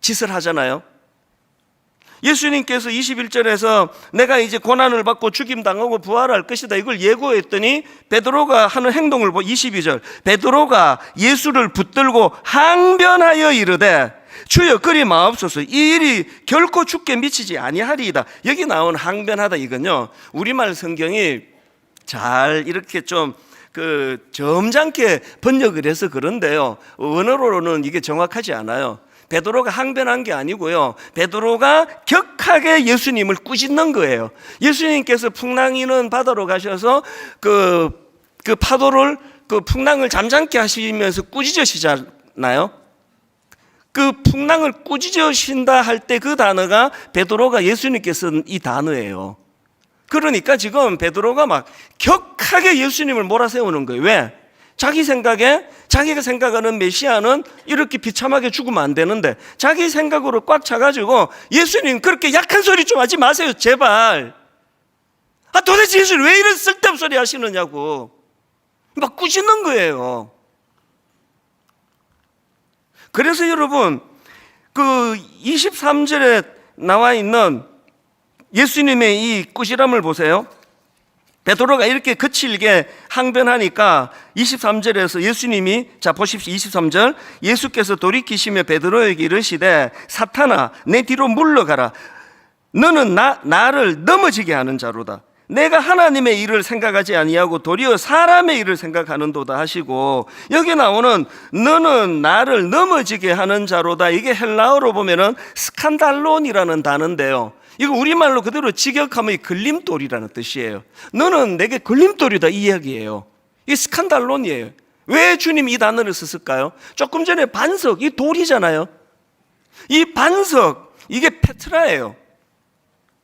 짓을 하잖아요. 예수님께서 21절에서 내가 이제 고난을 받고 죽임당하고 부활할 것이다, 이걸 예고했더니 베드로가 하는 행동을 22절, 베드로가 예수를 붙들고 항변하여 이르되 주여 그리 마옵소서, 이 일이 결코 죽게 미치지 아니하리이다. 여기 나온 항변하다, 이건요, 우리말 성경이 잘 이렇게 좀 점잖게 번역을 해서 그런데요, 원어로는 이게 정확하지 않아요. 베드로가 항변한 게 아니고요, 베드로가 격하게 예수님을 꾸짖는 거예요. 예수님께서 풍랑이는 바다로 가셔서 그 파도를, 그 풍랑을 잠잠케 하시면서 꾸짖으시잖아요. 그 풍랑을 꾸짖으신다 할 때 그 단어가 베드로가 예수님께서 쓴 이 단어예요. 그러니까 지금 베드로가 막 격하게 예수님을 몰아세우는 거예요. 왜? 자기 생각에, 자기가 생각하는 메시아는 이렇게 비참하게 죽으면 안 되는데, 자기 생각으로 꽉 차가지고 예수님 그렇게 약한 소리 좀 하지 마세요, 제발. 도대체 예수님 왜 이런 쓸데없는 소리 하시느냐고 막 꾸짖는 거예요. 그래서 여러분, 그 23절에 나와 있는 예수님의 이 꾸지람을 보세요. 베드로가 이렇게 거칠게 항변하니까 23절에서 예수님이, 자 보십시오, 23절, 예수께서 돌이키시며 베드로에게 이르시되 사탄아 내 뒤로 물러가라, 너는 나를 넘어지게 하는 자로다. 내가 하나님의 일을 생각하지 아니하고 도리어 사람의 일을 생각하는도다 하시고, 여기 나오는 너는 나를 넘어지게 하는 자로다, 이게 헬라어로 보면은 스칸달론이라는 단어인데요, 이거 우리말로 그대로 직역하면 걸림돌이라는 뜻이에요. 너는 내게 걸림돌이다, 이 이야기예요. 이게 스칸달론이에요. 왜 주님 이 단어를 썼을까요? 조금 전에 반석, 이 돌이잖아요. 이 반석, 이게 페트라예요.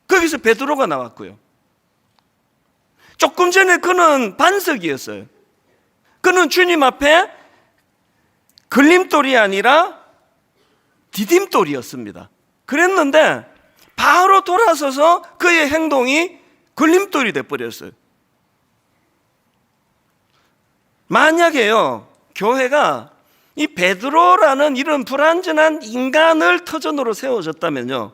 거기서 베드로가 나왔고요. 조금 전에 그는 반석이었어요. 그는 주님 앞에 걸림돌이 아니라 디딤돌이었습니다. 그랬는데 바로 돌아서서 그의 행동이 걸림돌이 돼버렸어요. 만약에요, 교회가 이 베드로라는 이런 불완전한 인간을 터전으로 세워졌다면요,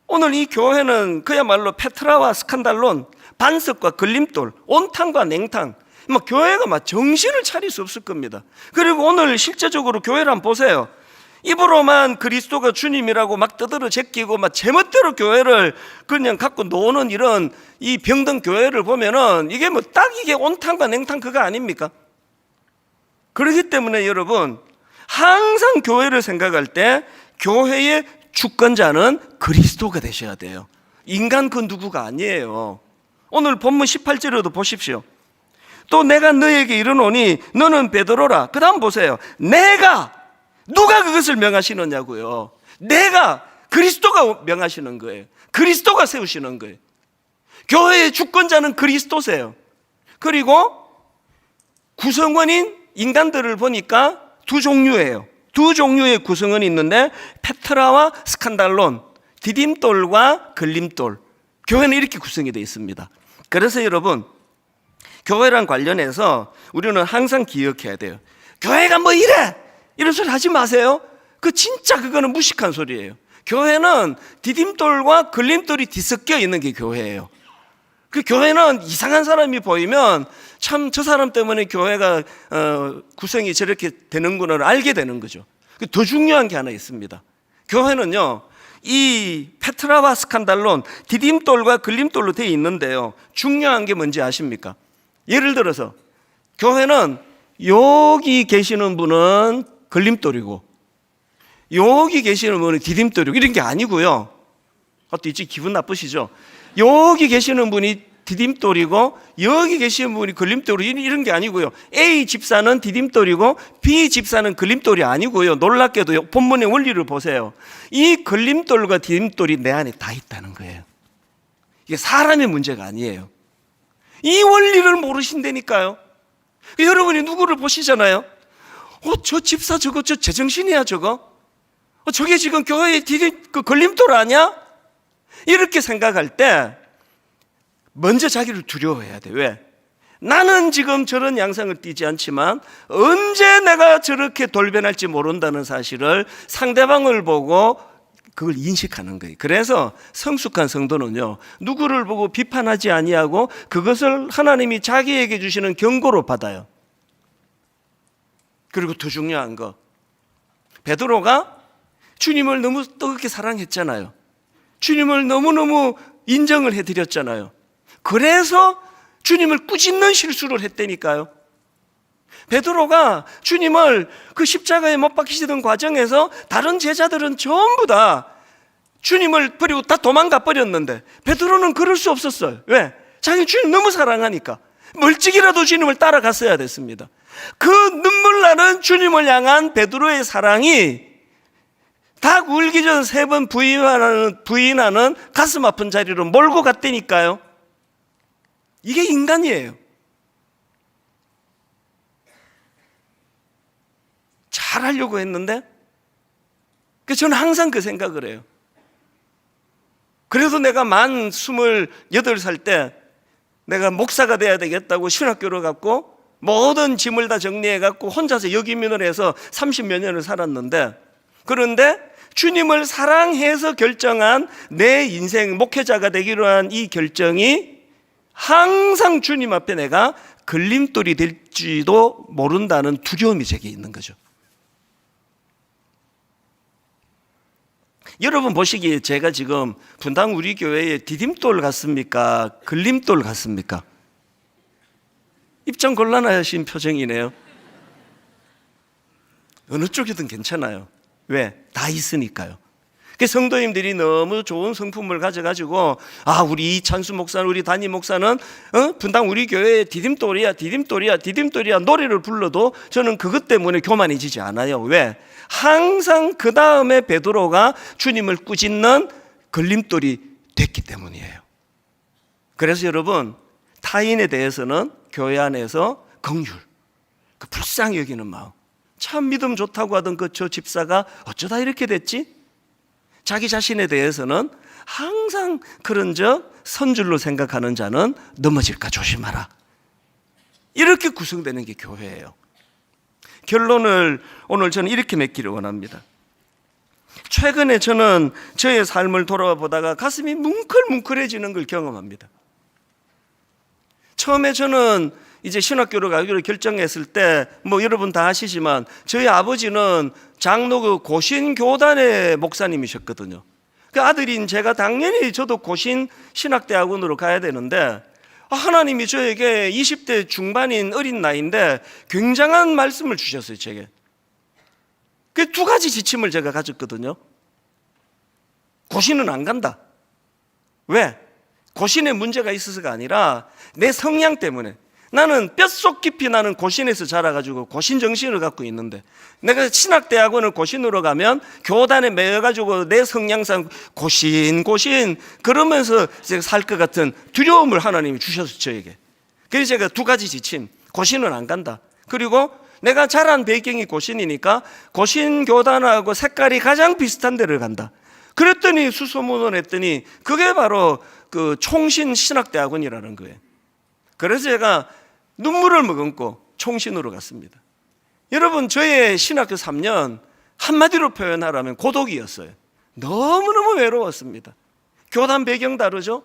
오늘 이 교회는 그야말로 페트라와 스칸달론, 반석과 걸림돌, 온탕과 냉탕, 교회가 정신을 차릴 수 없을 겁니다. 그리고 오늘 실제적으로 교회를 한번 보세요. 입으로만 그리스도가 주님이라고 막 떠들어 제끼고 제멋대로 교회를 그냥 갖고 노는 이런 이 병든 교회를 보면은 이게 딱 이게 온탕과 냉탕 그거 아닙니까? 그렇기 때문에 여러분, 항상 교회를 생각할 때 교회의 주권자는 그리스도가 되셔야 돼요. 인간 그 누구가 아니에요. 오늘 본문 18절에도 보십시오. 또 내가 너에게 이르노니 너는 베드로라. 그 다음 보세요. 내가, 누가 그것을 명하시느냐고요. 내가, 그리스도가 명하시는 거예요. 그리스도가 세우시는 거예요. 교회의 주권자는 그리스도세요. 그리고 구성원인 인간들을 보니까 두 종류예요. 두 종류의 구성원이 있는데 페트라와 스칸달론, 디딤돌과 걸림돌. 교회는 이렇게 구성이 되어 있습니다. 그래서 여러분, 교회랑 관련해서 우리는 항상 기억해야 돼요. 교회가 이래! 이런 소리 하지 마세요. 진짜 그거는 무식한 소리예요. 교회는 디딤돌과 걸림돌이 뒤섞여 있는 게 교회예요. 그 교회는 이상한 사람이 보이면 참 저 사람 때문에 교회가 구성이 저렇게 되는구나를 알게 되는 거죠. 더 중요한 게 하나 있습니다. 교회는요, 이 페트라와 스칸달론, 디딤돌과 걸림돌로 되어 있는데요, 중요한 게 뭔지 아십니까? 예를 들어서 교회는 여기 계시는 분은 걸림돌이고 여기 계시는 분은 디딤돌이고 이런 게 아니고요. 또 있지, 기분 나쁘시죠? 여기 계시는 분이 디딤돌이고 여기 계시는 분이 걸림돌이고 이런 게 아니고요. A 집사는 디딤돌이고 B 집사는 걸림돌이 아니고요. 놀랍게도 본문의 원리를 보세요. 이 걸림돌과 디딤돌이 내 안에 다 있다는 거예요. 이게 사람의 문제가 아니에요. 이 원리를 모르신다니까요. 여러분이 누구를 보시잖아요. 저 집사 저거 저 제정신이야 저거. 저게 지금 교회의 걸림돌 아니야? 이렇게 생각할 때 먼저 자기를 두려워해야 돼. 왜? 나는 지금 저런 양상을 띠지 않지만 언제 내가 저렇게 돌변할지 모른다는 사실을 상대방을 보고 그걸 인식하는 거예요. 그래서 성숙한 성도는요, 누구를 보고 비판하지 아니하고 그것을 하나님이 자기에게 주시는 경고로 받아요. 그리고 더 중요한 거, 베드로가 주님을 너무 뜨겁게 사랑했잖아요. 주님을 너무너무 인정을 해드렸잖아요. 그래서 주님을 꾸짖는 실수를 했다니까요. 베드로가 주님을 그 십자가에 못 박히시던 과정에서 다른 제자들은 전부 다 주님을 버리고 다 도망가 버렸는데 베드로는 그럴 수 없었어요. 왜? 자기 주님 너무 사랑하니까 멀찍이라도 주님을 따라갔어야 됐습니다. 그 눈물 나는 주님을 향한 베드로의 사랑이 닭 울기 전 3번 부인하는 가슴 아픈 자리로 몰고 갔다니까요. 이게 인간이에요. 잘하려고 했는데, 그래서 저는 항상 그 생각을 해요. 그래서 내가 만 28살 때 내가 목사가 돼야 되겠다고 신학교를 갔고 모든 짐을 다 정리해갖고 혼자서 역이민을 해서 30몇 년을 살았는데, 그런데 주님을 사랑해서 결정한 내 인생 목회자가 되기로 한 이 결정이 항상 주님 앞에 내가 걸림돌이 될지도 모른다는 두려움이 제게 있는 거죠. 여러분 보시기에 제가 지금 분당 우리 교회에 디딤돌 같습니까? 걸림돌 같습니까? 입장 곤란하신 표정이네요. 어느 쪽이든 괜찮아요. 왜? 다 있으니까요. 성도님들이 너무 좋은 성품을 가져가지고 우리 이찬수 목사는, 우리 담임 목사는 분당 우리 교회의 디딤돌이야 노래를 불러도 저는 그것 때문에 교만해지지 않아요. 왜? 항상 그 다음에 베드로가 주님을 꾸짖는 걸림돌이 됐기 때문이에요. 그래서 여러분, 타인에 대해서는 교회 안에서 긍휼, 그 불쌍히 여기는 마음. 참 믿음 좋다고 하던 저 집사가 어쩌다 이렇게 됐지? 자기 자신에 대해서는 항상 그런 선줄로 생각하는 자는 넘어질까 조심하라. 이렇게 구성되는 게 교회예요. 결론을 오늘 저는 이렇게 맺기를 원합니다. 최근에 저는 저의 삶을 돌아보다가 가슴이 뭉클뭉클해지는 걸 경험합니다. 처음에 저는 이제 신학교를 가기로 결정했을 때 여러분 다 아시지만 저희 아버지는 장로 고신교단의 목사님이셨거든요. 그 아들인 제가 당연히 저도 고신 신학대학원으로 가야 되는데 하나님이 저에게 20대 중반인 어린 나이인데 굉장한 말씀을 주셨어요. 제게 그 두 가지 지침을 제가 가졌거든요. 고신은 안 간다. 왜? 고신에 문제가 있어서가 아니라 내 성향 때문에. 나는 뼛속 깊이 나는 고신에서 자라가지고 고신 정신을 갖고 있는데 내가 신학대학원을 고신으로 가면 교단에 매여가지고 내 성향상 고신 그러면서 제가 살 것 같은 두려움을 하나님이 주셔서 저에게. 그래서 제가 두 가지 지침, 고신은 안 간다. 그리고 내가 자란 배경이 고신이니까 고신 교단하고 색깔이 가장 비슷한 데를 간다. 그랬더니 수소문을 했더니 그게 바로 그 총신 신학대학원이라는 거예요. 그래서 제가 눈물을 머금고 총신으로 갔습니다. 여러분, 저의 신학교 3년 한마디로 표현하라면 고독이었어요. 너무너무 외로웠습니다. 교단 배경 다르죠?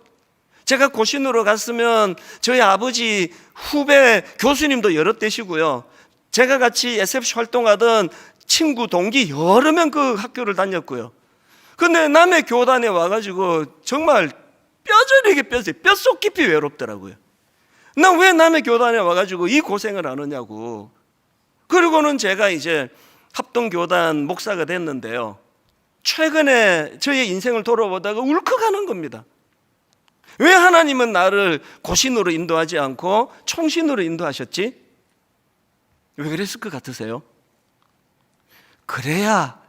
제가 고신으로 갔으면 저희 아버지 후배 교수님도 여러 되시고요. 제가 같이 SFC 활동하던 친구 동기 여러 명 그 학교를 다녔고요. 근데 남의 교단에 와가지고 정말 뼈저리게 뼛속 깊이 외롭더라고요. 난 왜 남의 교단에 와가지고 이 고생을 하느냐고. 그리고는 제가 이제 합동교단 목사가 됐는데요. 최근에 저의 인생을 돌아보다가 울컥하는 겁니다. 왜 하나님은 나를 고신으로 인도하지 않고 총신으로 인도하셨지? 왜 그랬을 것 같으세요? 그래야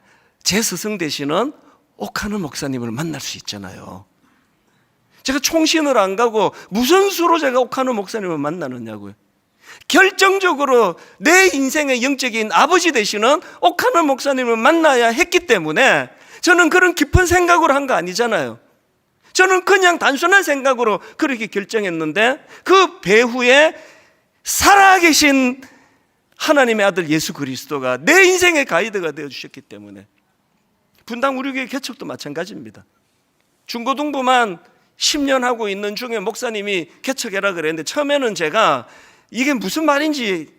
제 스승 되시는 옥하는 목사님을 만날 수 있잖아요. 제가 총신을 안 가고 무슨 수로 제가 옥하는 목사님을 만나느냐고요. 결정적으로 내 인생의 영적인 아버지 되시는 옥하는 목사님을 만나야 했기 때문에 저는 그런 깊은 생각으로 한 거 아니잖아요. 저는 그냥 단순한 생각으로 그렇게 결정했는데 그 배후에 살아계신 하나님의 아들 예수 그리스도가 내 인생의 가이드가 되어주셨기 때문에. 분당 우리 교회 개척도 마찬가지입니다. 중고등부만 10년 하고 있는 중에 목사님이 개척해라 그랬는데 처음에는 제가 이게 무슨 말인지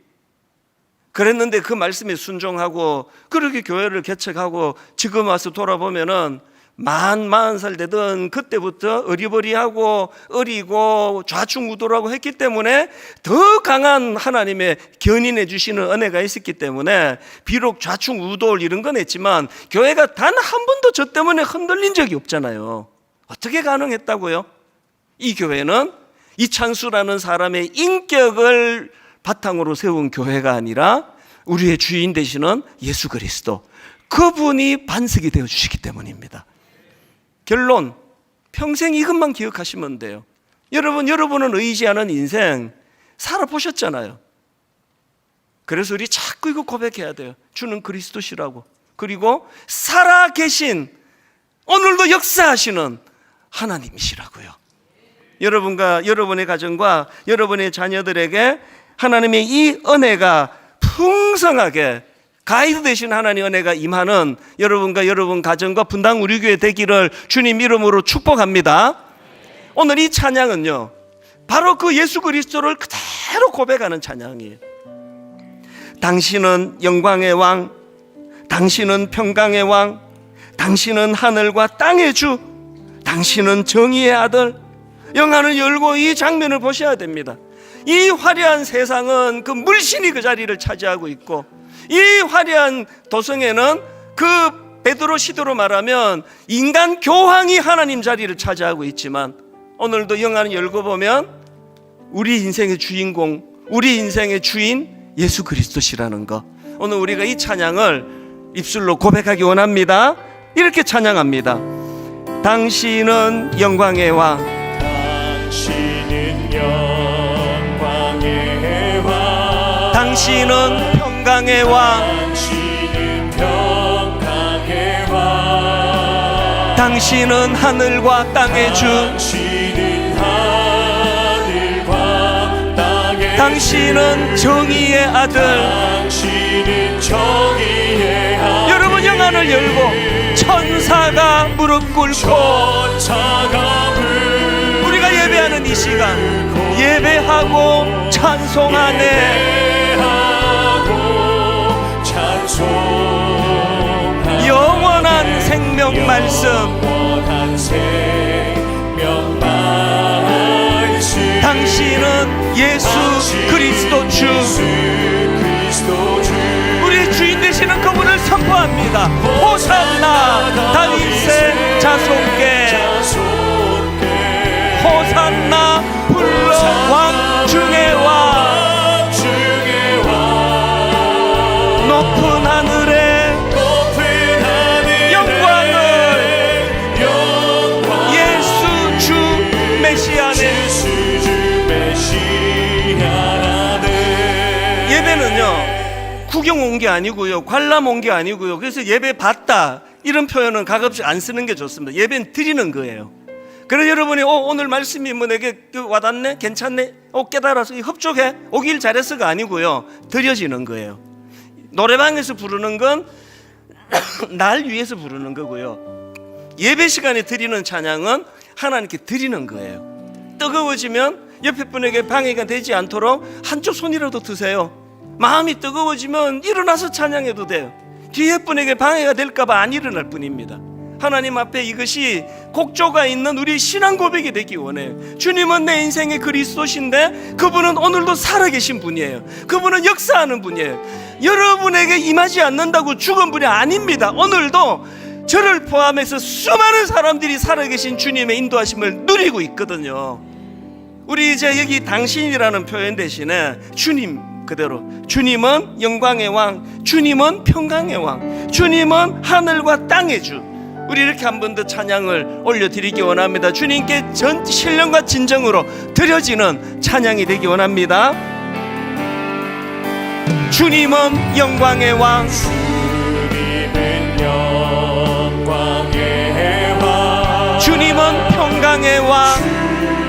그랬는데 그 말씀에 순종하고 그렇게 교회를 개척하고 지금 와서 돌아보면은 40살 되던 그때부터 어리버리하고 어리고 좌충우돌하고 했기 때문에 더 강한 하나님의 견인해 주시는 은혜가 있었기 때문에 비록 좌충우돌 이런 건 했지만 교회가 단 한 번도 저 때문에 흔들린 적이 없잖아요. 어떻게 가능했다고요? 이 교회는 이찬수라는 사람의 인격을 바탕으로 세운 교회가 아니라 우리의 주인 되시는 예수 그리스도, 그분이 반석이 되어 주시기 때문입니다. 결론, 평생 이것만 기억하시면 돼요. 여러분은 의지하는 인생 살아보셨잖아요. 그래서 우리 자꾸 이거 고백해야 돼요. 주는 그리스도시라고. 그리고 살아계신, 오늘도 역사하시는 하나님이시라고요. 여러분과 여러분의 가정과 여러분의 자녀들에게 하나님의 이 은혜가 풍성하게 가이드 되신 하나님의 은혜가 임하는 여러분과 여러분 가정과 분당 우리 교회 되기를 주님 이름으로 축복합니다. 오늘 이 찬양은요, 바로 그 예수 그리스도를 그대로 고백하는 찬양이에요. 당신은 영광의 왕, 당신은 평강의 왕, 당신은 하늘과 땅의 주, 당신은 정의의 아들. 영안을 열고 이 장면을 보셔야 됩니다. 이 화려한 세상은 그 물신이 그 자리를 차지하고 있고, 이 화려한 도성에는 그 베드로 시대로 말하면 인간 교황이 하나님 자리를 차지하고 있지만, 오늘도 영안을 열고 보면 우리 인생의 주인공, 우리 인생의 주인 예수 그리스도시라는 것, 오늘 우리가 이 찬양을 입술로 고백하기 원합니다. 이렇게 찬양합니다. 당신은 영광의 왕, 당신은 영광의 왕, 당신은 평강의 왕, 당신은 평강의 왕, 당신은 하늘과 땅의 주, 당신은 하늘과 땅의 당신은 정의의 아들. 당신은 정의의 아들. 여러분 영안을 열고 천사가 무릎 꿇고, 천사가 우리가 예배하는 이 시간 예배하고 찬송하네. 예배하고 찬송하네. 영원한 생명 말씀, 영원한 생명 말씀. 당신은 예수 그리스도 주, 우리 주인 되시는 그분을 선포합니다. 호산나 다윗의 자손께, 호산나 불러 왕 중의 왕. 높은 하늘에 영광을 예수 주 메시아네. 예배는요 구경 온 게 아니고요, 관람 온 게 아니고요, 그래서 예배 받다 이런 표현은 가급적 안 쓰는 게 좋습니다. 예배는 드리는 거예요. 그래서 여러분이 오늘 말씀이 뭐 내게 와닿네, 괜찮네, 깨달아서 흡족해, 오길 잘했어가 아니고요, 드려지는 거예요. 노래방에서 부르는 건 날 위해서 부르는 거고요, 예배 시간에 드리는 찬양은 하나님께 드리는 거예요. 뜨거워지면 옆에 분에게 방해가 되지 않도록 한쪽 손이라도 드세요. 마음이 뜨거워지면 일어나서 찬양해도 돼요. 뒤에 분에게 방해가 될까봐 안 일어날 뿐입니다. 하나님 앞에 이것이 곡조가 있는 우리 신앙 고백이 되기 원해요. 주님은 내 인생의 그리스도신데 그분은 오늘도 살아계신 분이에요. 그분은 역사하는 분이에요. 여러분에게 임하지 않는다고 죽은 분이 아닙니다. 오늘도 저를 포함해서 수많은 사람들이 살아계신 주님의 인도하심을 누리고 있거든요. 우리 이제 여기 당신이라는 표현 대신에 주님 그대로, 주님은 영광의 왕, 주님은 평강의 왕, 주님은 하늘과 땅의 주. 우리 이렇게 한 번 더 찬양을 올려드리기 원합니다. 주님께 전 신령과 진정으로 드려지는 찬양이 되기 원합니다. 주님은 영광의 왕, 주님은 영광의 왕, 주님은 평강의 왕.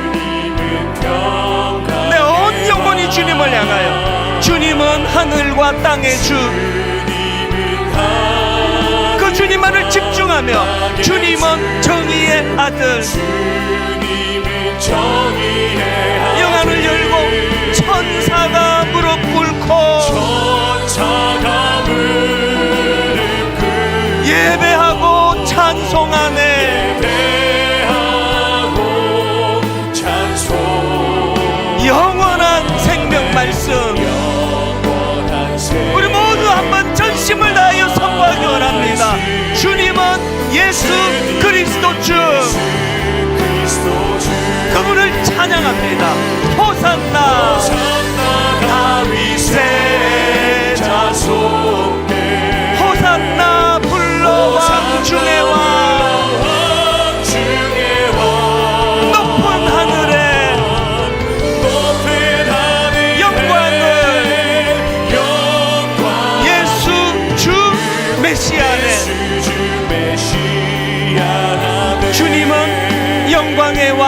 주님은 평강의 내 온 영혼이 주님을 향하여, 주님은 하늘과 땅의 주. 그 주님만을 집중하며, 주님은 정의의 아들. 주님은 정의의 아들. 영안을 열고 천사가 무릎 꿇고 천사가 무릎 꿇고 예배하고 찬송하네. 예배하고 찬송. 영원한 생명 말씀, 영원한 생명. 우리 모두 한번 전심을 다하여 선포하기 원합니다. 주님은 예수 그리스도 주, 그분을 찬양합니다. 호산나 다윗의 자손께, 호산나 불러 왕 중의 왕. 높은 하늘에 영광을 예수 주 메시아네. 주님은 영광의 왕,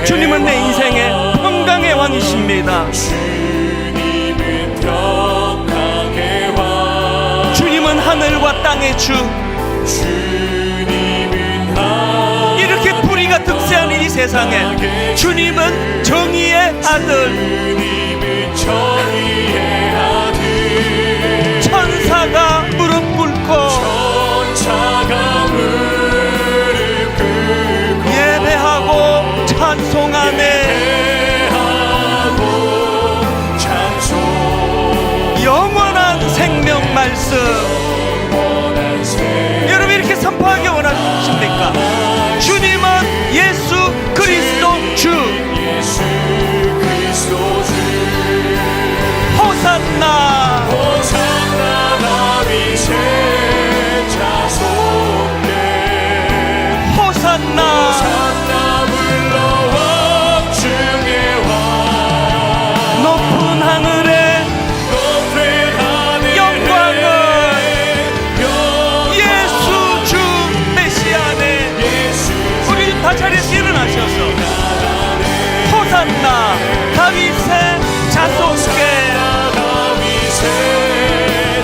주님은 내 인생의 평강의 왕이십니다. 주님은 평강의 왕, 주님은 하늘과 땅의 주. 주님은 이렇게 불의가 득세하는 이 세상에 주님은 정의의 아들. 주님은 정의의 아들. 호산나 다윗의 자손께 다윗의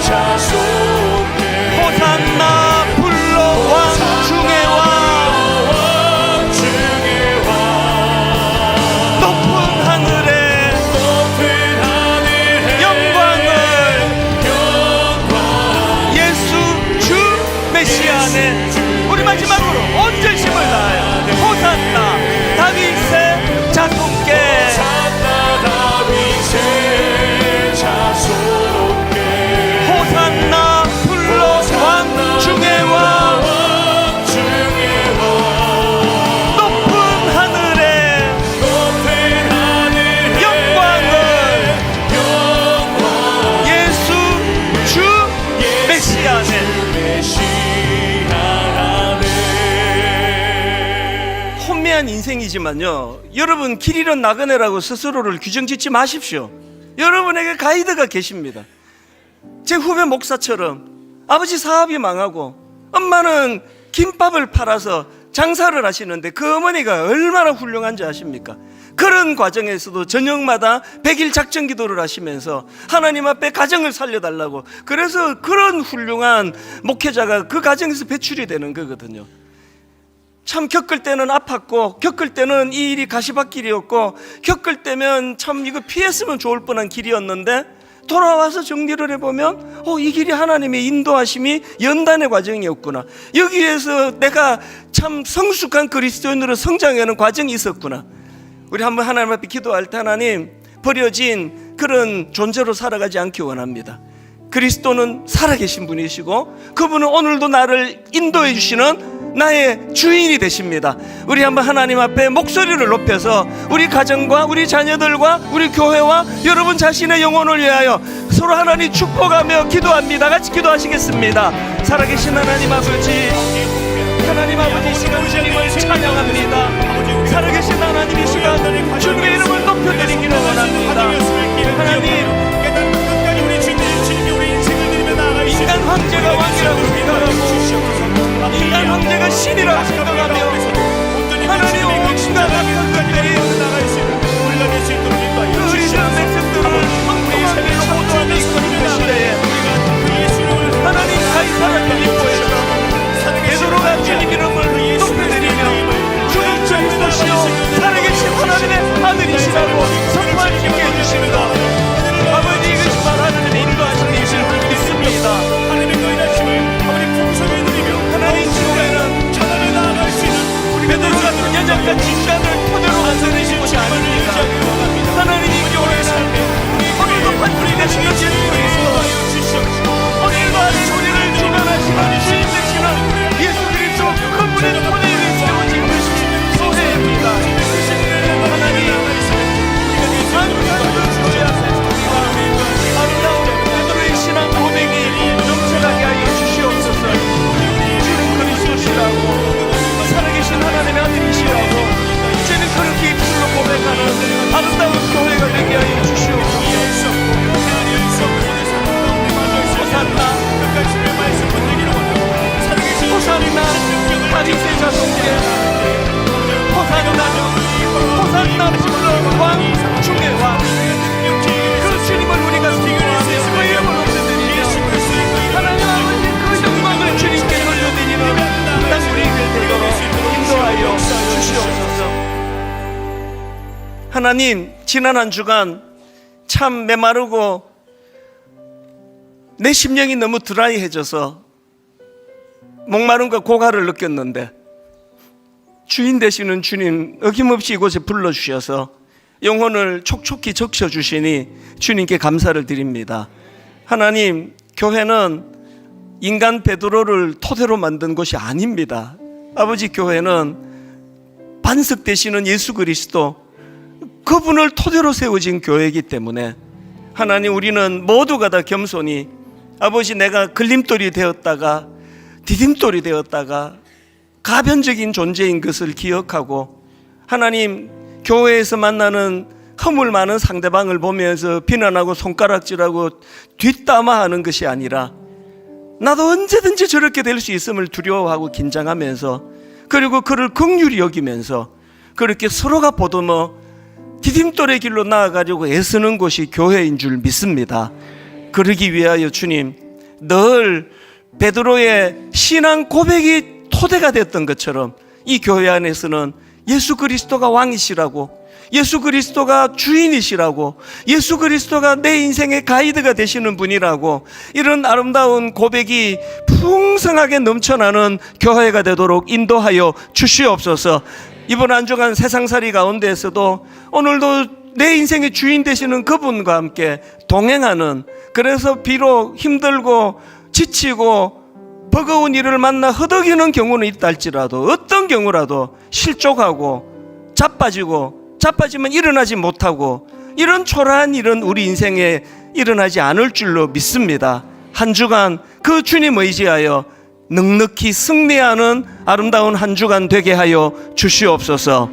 자손께 호산나 불러 왕 중의 왕 중의 왕 높은 하늘에 영광을 예수 주 메시아 안에 우리 마지막으로 온 전심을 다하여 호산나 다윗의 자손께 다윗의 자손께 호산나 불러 왕 중의 왕 높은 하늘에 영광을 예수 주 메시아 안에 혼미한 인생이지만요, 여러분 길 잃은 나그네라고 스스로를 규정짓지 마십시오. 여러분에게 가이드가 계십니다. 제 후배 목사처럼 아버지 사업이 망하고 엄마는 김밥을 팔아서 장사를 하시는데 그 어머니가 얼마나 훌륭한지 아십니까? 그런 과정에서도 저녁마다 100일 작정 기도를 하시면서 하나님 앞에 가정을 살려달라고, 그래서 그런 훌륭한 목회자가 그 가정에서 배출이 되는 거거든요. 참 겪을 때는 아팠고, 겪을 때는 이 일이 가시밭길이었고, 겪을 때면 참 이거 피했으면 좋을 뻔한 길이었는데 돌아와서 정리를 해보면 이 길이 하나님의 인도하심이 연단의 과정이었구나, 여기에서 내가 참 성숙한 그리스도인으로 성장하는 과정이 있었구나. 우리 한번 하나님 앞에 기도할 때, 하나님, 버려진 그런 존재로 살아가지 않기 원합니다. 그리스도는 살아계신 분이시고 그분은 오늘도 나를 인도해 주시는 나의 주인이 되십니다. 우리 한번 하나님 앞에 목소리를 높여서 우리 가정과 우리 자녀들과 우리 교회와 여러분 자신의 영혼을 위하여 서로 하나님 축복하며 기도합니다. 같이 기도하시겠습니다. 살아계신 하나님 아버지, 하나님 아버지, 이 시간 주님을 찬양합니다. 살아계신 하나님, 이 시간 주님의 이름을 높여드리기를 원합니다. 하나님, 인간 황제가 왕이라고 생각하고 인간 황제가 신이라고 생각하며 하나님 온갖 것들이 그 이스라엘 백성들을 엉뚱하게 창조하며 이끌는 시대에 하나님 가이사라 빌립보에서 베드로가 주님 이름을 높여드리며 주는 그리스도시요 살아계신 하나님의 아들이시라고 선포할 수 있게 해주십니다. 아버지, 이것이 바로 하나님의 인도하심이 있을 줄 믿습니다. 하나님 교회는 베드로 같은 여자같이 인간을 토대로 만드는 곳이 아닙니다. 하나님, 이 교회는 오늘도 판단이 되시는 예수 그리스도, 오늘도 아직 우리를 주관하시는 주인 되시는 예수 그리스도, 그분의 토대 위에 세워진 교회입니다. 하나님, 아름다운 베드로의 신앙 고백이 넘쳐나게 하여 주시옵소서. 주는 그리스도시라고, 살아계신 하나님의 아들이시라고, 주는 그렇게 입술로 고백하는 아름다운 교회가 되게 하여 주시옵소서. 호산나, 호산나 다윗의 자손께, 호산나 불러 왕 중의 왕, 그 주님을 우리가 수고하며 그 이름을 높여드리며 하나님 아버지, 그 영광을 주님께 돌려드리는 땅 우리에게 되도록 인도하여 주시옵소서. 하나님, 지난 한 주간 참 메마르고 내 심령이 너무 드라이해져서 목마름과 고갈을 느꼈는데 주인 되시는 주님 어김없이 이곳에 불러주셔서 영혼을 촉촉히 적셔주시니 주님께 감사를 드립니다. 하나님, 교회는 인간 베드로를 토대로 만든 것이 아닙니다. 아버지, 교회는 반석 되시는 예수 그리스도, 그분을 토대로 세워진 교회이기 때문에 하나님, 우리는 모두가 다 겸손히 아버지, 내가 걸림돌이 되었다가 디딤돌이 되었다가 가변적인 존재인 것을 기억하고, 하나님, 교회에서 만나는 허물 많은 상대방을 보면서 비난하고 손가락질하고 뒷담화하는 것이 아니라 나도 언제든지 저렇게 될 수 있음을 두려워하고 긴장하면서, 그리고 그를 긍휼히 여기면서 그렇게 서로가 보듬어 디딤돌의 길로 나아가려고 애쓰는 곳이 교회인 줄 믿습니다. 그러기 위하여 주님 늘 베드로의 신앙 고백이 토대가 됐던 것처럼 이 교회 안에서는 예수 그리스도가 왕이시라고, 예수 그리스도가 주인이시라고, 예수 그리스도가 내 인생의 가이드가 되시는 분이라고, 이런 아름다운 고백이 풍성하게 넘쳐나는 교회가 되도록 인도하여 주시옵소서. 이번 한 주간 세상살이 가운데에서도 오늘도 내 인생의 주인 되시는 그분과 함께 동행하는, 그래서 비록 힘들고 지치고 버거운 일을 만나 허덕이는 경우는 있다 할지라도, 어떤 경우라도 실족하고 자빠지면 일어나지 못하고, 이런 초라한 일은 우리 인생에 일어나지 않을 줄로 믿습니다. 한 주간 그 주님 의지하여 넉넉히 승리하는 아름다운 한 주간 되게 하여 주시옵소서.